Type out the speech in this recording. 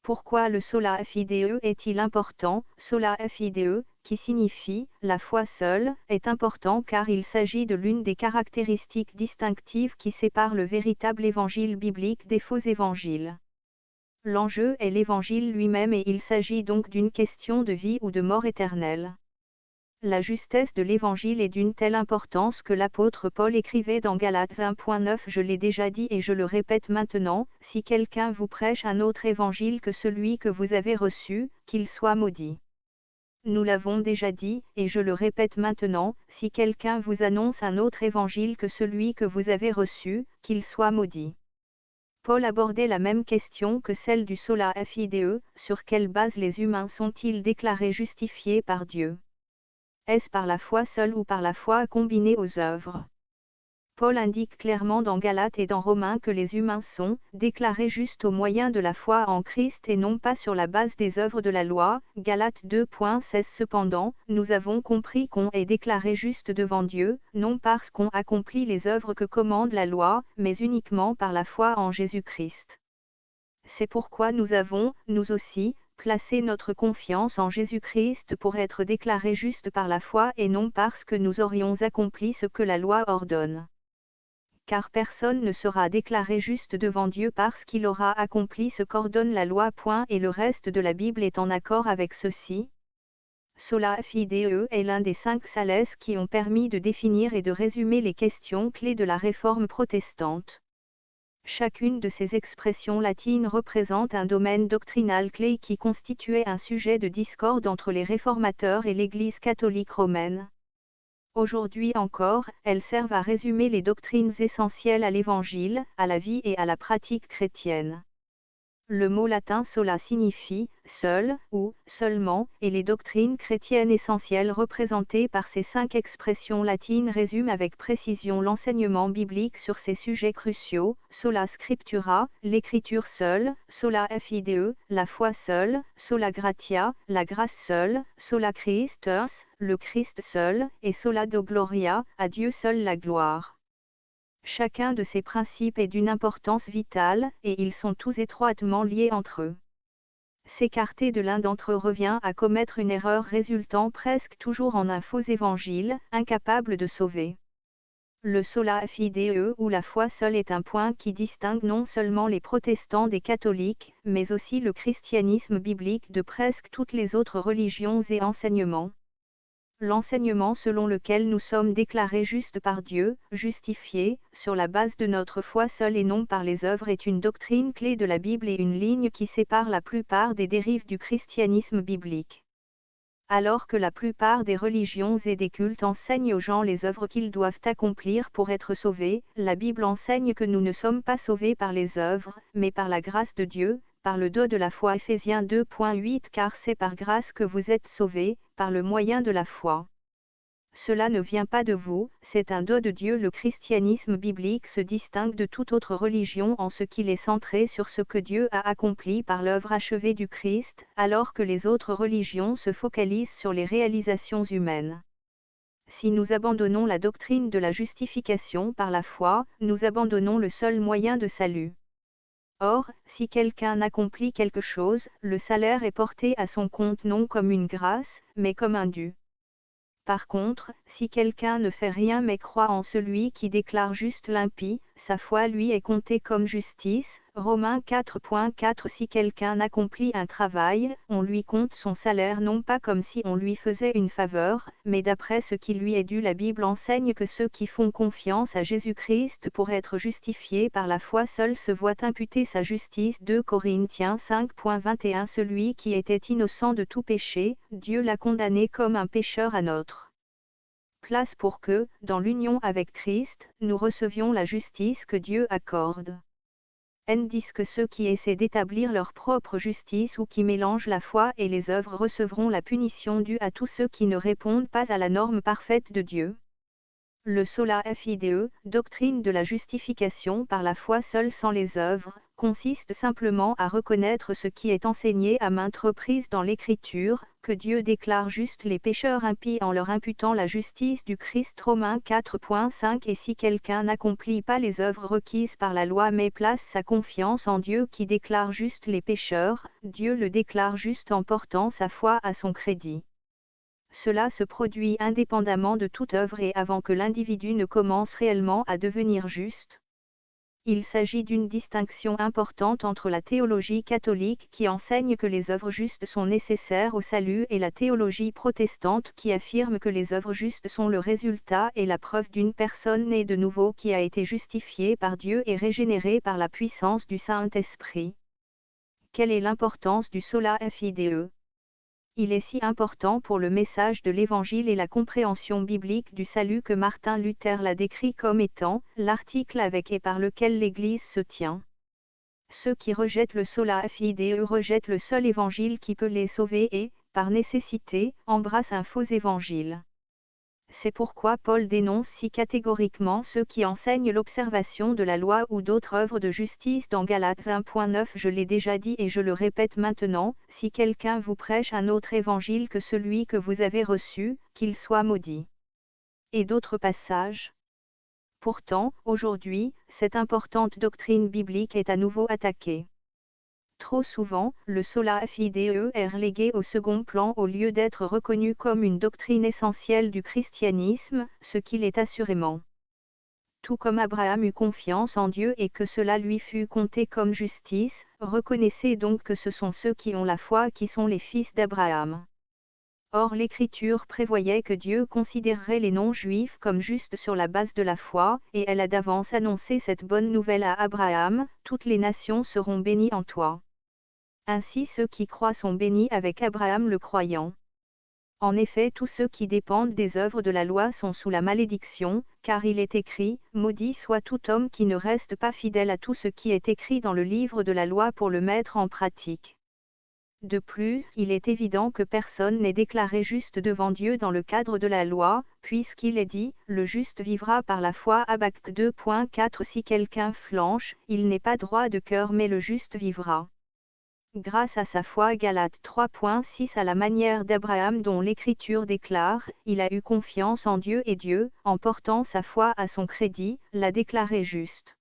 Pourquoi le sola fide est-il important? Sola fide, qui signifie « la foi seule », est important car il s'agit de l'une des caractéristiques distinctives qui séparent le véritable évangile biblique des faux évangiles. L'enjeu est l'évangile lui-même et il s'agit donc d'une question de vie ou de mort éternelle. La justesse de l'évangile est d'une telle importance que l'apôtre Paul écrivait dans Galates 1.9 « Je l'ai déjà dit et je le répète maintenant, si quelqu'un vous prêche un autre évangile que celui que vous avez reçu, qu'il soit maudit. » Nous l'avons déjà dit, et je le répète maintenant, si quelqu'un vous annonce un autre évangile que celui que vous avez reçu, qu'il soit maudit. Paul abordait la même question que celle du sola fide, sur quelle base les humains sont-ils déclarés justifiés par Dieu? Est-ce par la foi seule ou par la foi combinée aux œuvres? Paul indique clairement dans Galates et dans Romains que les humains sont déclarés justes au moyen de la foi en Christ et non pas sur la base des œuvres de la loi. Galates 2.16 Cependant, nous avons compris qu'on est déclaré juste devant Dieu, non parce qu'on accomplit les œuvres que commande la loi, mais uniquement par la foi en Jésus-Christ. C'est pourquoi nous avons, nous aussi, placé notre confiance en Jésus-Christ pour être déclarés justes par la foi et non parce que nous aurions accompli ce que la loi ordonne. Car personne ne sera déclaré juste devant Dieu parce qu'il aura accompli ce qu'ordonne la loi. Et le reste de la Bible est en accord avec ceci. Sola fide est l'un des 5 salès qui ont permis de définir et de résumer les questions clés de la réforme protestante. Chacune de ces expressions latines représente un domaine doctrinal clé qui constituait un sujet de discorde entre les réformateurs et l'Église catholique romaine. Aujourd'hui encore, elles servent à résumer les doctrines essentielles à l'Évangile, à la vie et à la pratique chrétienne. Le mot latin sola signifie « seul » ou « seulement » et les doctrines chrétiennes essentielles représentées par ces 5 expressions latines résument avec précision l'enseignement biblique sur ces sujets cruciaux: sola scriptura, l'écriture seule, sola fide, la foi seule, sola gratia, la grâce seule, sola Christus, le Christ seul, et sola Deo gloria, à Dieu seul la gloire. Chacun de ces principes est d'une importance vitale, et ils sont tous étroitement liés entre eux. S'écarter de l'un d'entre eux revient à commettre une erreur résultant presque toujours en un faux évangile, incapable de sauver. Le sola fide ou la foi seule est un point qui distingue non seulement les protestants des catholiques, mais aussi le christianisme biblique de presque toutes les autres religions et enseignements. L'enseignement selon lequel nous sommes déclarés justes par Dieu, justifiés, sur la base de notre foi seule et non par les œuvres est une doctrine clé de la Bible et une ligne qui sépare la plupart des dérives du christianisme biblique. Alors que la plupart des religions et des cultes enseignent aux gens les œuvres qu'ils doivent accomplir pour être sauvés, la Bible enseigne que nous ne sommes pas sauvés par les œuvres, mais par la grâce de Dieu, par le don de la foi. Éphésiens 2.8 Car c'est par grâce que vous êtes sauvés, par le moyen de la foi. Cela ne vient pas de vous, c'est un don de Dieu. Le christianisme biblique se distingue de toute autre religion en ce qu'il est centré sur ce que Dieu a accompli par l'œuvre achevée du Christ, alors que les autres religions se focalisent sur les réalisations humaines. Si nous abandonnons la doctrine de la justification par la foi, nous abandonnons le seul moyen de salut. Or, si quelqu'un accomplit quelque chose, le salaire est porté à son compte non comme une grâce, mais comme un dû. Par contre, si quelqu'un ne fait rien mais croit en celui qui déclare juste l'impie, sa foi lui est comptée comme justice. Romains 4.4 Si quelqu'un accomplit un travail, on lui compte son salaire non pas comme si on lui faisait une faveur, mais d'après ce qui lui est dû. La Bible enseigne que ceux qui font confiance à Jésus-Christ pour être justifiés par la foi seule se voient imputer sa justice. 2 Corinthiens 5.21 Celui qui était innocent de tout péché, Dieu l'a condamné comme un pécheur à notre place pour que, dans l'union avec Christ, nous recevions la justice que Dieu accorde. Disent que ceux qui essaient d'établir leur propre justice ou qui mélangent la foi et les œuvres recevront la punition due à tous ceux qui ne répondent pas à la norme parfaite de Dieu. Le sola fide, doctrine de la justification par la foi seule sans les œuvres, consiste simplement à reconnaître ce qui est enseigné à maintes reprises dans l'Écriture, que Dieu déclare justes les pécheurs impies en leur imputant la justice du Christ. Romains 4.5. Et si quelqu'un n'accomplit pas les œuvres requises par la loi mais place sa confiance en Dieu qui déclare justes les pécheurs, Dieu le déclare juste en portant sa foi à son crédit. Cela se produit indépendamment de toute œuvre et avant que l'individu ne commence réellement à devenir juste. Il s'agit d'une distinction importante entre la théologie catholique qui enseigne que les œuvres justes sont nécessaires au salut et la théologie protestante qui affirme que les œuvres justes sont le résultat et la preuve d'une personne née de nouveau qui a été justifiée par Dieu et régénérée par la puissance du Saint-Esprit. Quelle est l'importance du sola fide? Il est si important pour le message de l'Évangile et la compréhension biblique du salut que Martin Luther l'a décrit comme étant l'article avec et par lequel l'Église se tient. Ceux qui rejettent le sola fide rejettent le seul Évangile qui peut les sauver et, par nécessité, embrassent un faux évangile. C'est pourquoi Paul dénonce si catégoriquement ceux qui enseignent l'observation de la loi ou d'autres œuvres de justice dans Galates 1.9. Je l'ai déjà dit et je le répète maintenant, si quelqu'un vous prêche un autre évangile que celui que vous avez reçu, qu'il soit maudit. Et d'autres passages. Pourtant, aujourd'hui, cette importante doctrine biblique est à nouveau attaquée. Trop souvent, le sola fide est relégué au second plan au lieu d'être reconnu comme une doctrine essentielle du christianisme, ce qu'il est assurément. Tout comme Abraham eut confiance en Dieu et que cela lui fut compté comme justice, reconnaissez donc que ce sont ceux qui ont la foi qui sont les fils d'Abraham. Or l'Écriture prévoyait que Dieu considérerait les non-juifs comme justes sur la base de la foi, et elle a d'avance annoncé cette bonne nouvelle à Abraham, toutes les nations seront bénies en toi. Ainsi ceux qui croient sont bénis avec Abraham le croyant. En effet, tous ceux qui dépendent des œuvres de la loi sont sous la malédiction, car il est écrit, maudit soit tout homme qui ne reste pas fidèle à tout ce qui est écrit dans le livre de la loi pour le mettre en pratique. De plus, il est évident que personne n'est déclaré juste devant Dieu dans le cadre de la loi, puisqu'il est dit, le juste vivra par la foi. Habakkuk 2.4. Si quelqu'un flanche, il n'est pas droit de cœur mais le juste vivra. Grâce à sa foi. Galates 3.6. À la manière d'Abraham dont l'Écriture déclare, il a eu confiance en Dieu et Dieu, en portant sa foi à son crédit, l'a déclaré juste.